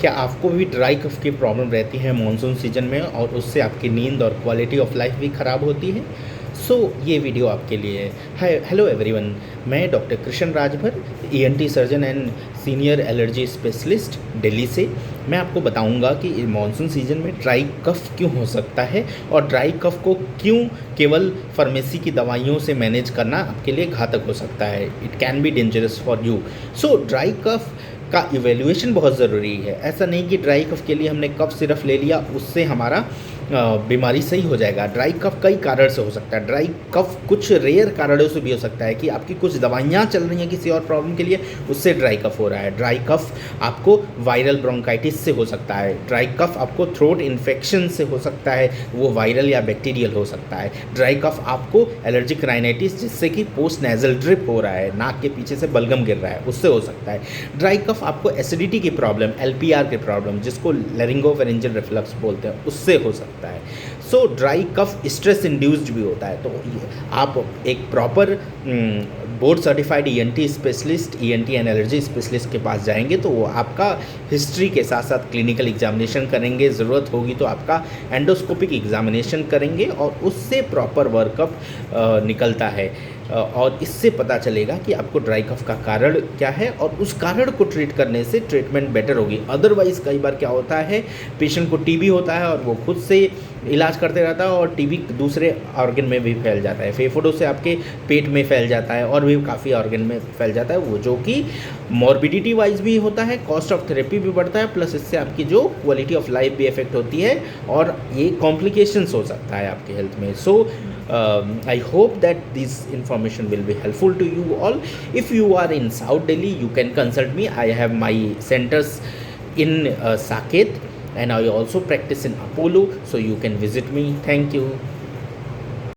क्या आपको भी ड्राई कफ की प्रॉब्लम रहती है मानसून सीजन में और उससे आपकी नींद और क्वालिटी ऑफ लाइफ भी ख़राब होती है? सो ये वीडियो आपके लिए है। हाय हेलो एवरीवन, मैं doctor Krishna Rajbhar, ENT surgeon and senior allergy specialist Delhi से। मैं आपको बताऊंगा कि मानसून सीजन में ड्राई कफ क्यों हो सकता है और ड्राई कफ को क्यों केवल फार्मेसी की दवाइयों से मैनेज करना आपके लिए घातक हो सकता है। It can be dangerous for you. So dry cough का इवैल्यूएशन बहुत ज़रूरी है। ऐसा नहीं कि ड्राई कफ के लिए हमने कफ सिरप ले लिया उससे हमारा बीमारी सही हो जाएगा। ड्राई कफ कई कारण से हो सकता है। ड्राई कफ कुछ रेयर कारणों से भी हो सकता है कि आपकी कुछ दवाइयाँ चल रही हैं किसी और प्रॉब्लम के लिए, उससे ड्राई कफ हो रहा है। ड्राई कफ आपको वायरल ब्रोंकाइटिस से हो सकता है। ड्राई कफ आपको थ्रोट इन्फेक्शन से हो सकता है, वो वायरल या बैक्टीरियल हो सकता है। ड्राई कफ आपको एलर्जिक राइनाइटिस, जिससे कि पोस्ट नेजल ड्रिप हो रहा है, नाक के पीछे से बलगम गिर रहा है, उससे हो सकता है। ड्राई कफ आपको एसिडिटी की प्रॉब्लम, एलपीआर की प्रॉब्लम, जिसको लैरिंगोफेरेंजियल रिफ्लक्स बोलते हैं, उससे हो सकता है। So dry cough stress induced भी होता है। तो आप एक proper board certified ENT specialist, ENT and allergy specialist के पास जाएंगे तो वो आपका हिस्ट्री के साथ साथ क्लिनिकल एग्जामिनेशन करेंगे, ज़रूरत होगी तो आपका एंडोस्कोपिक एग्जामिनेशन करेंगे और उससे प्रॉपर वर्कअप निकलता है। और इससे पता चलेगा कि आपको ड्राई कफ का कारण क्या है और उस कारण को ट्रीट करने से ट्रीटमेंट बेटर होगी। अदरवाइज़ कई बार क्या होता है, पेशेंट को टीबी होता है और वो खुद से इलाज करते रहता है और टीबी दूसरे ऑर्गन में भी फैल जाता है, फेफड़ों से आपके पेट में फैल जाता है और भी काफ़ी ऑर्गन में फैल जाता है, वो जो कि मॉर्बिडिटी वाइज भी होता है, कॉस्ट ऑफ थेरेपी भी बढ़ता है, प्लस इससे आपकी जो क्वालिटी ऑफ लाइफ भी इफेक्ट होती है और ये कॉम्प्लिकेशंस हो सकता है आपके हेल्थ में। सो I hope that this information will be helpful to you all. If you are in South Delhi, you can consult me. I have my centers in Saket and I also practice in Apollo, so you can visit me. Thank you.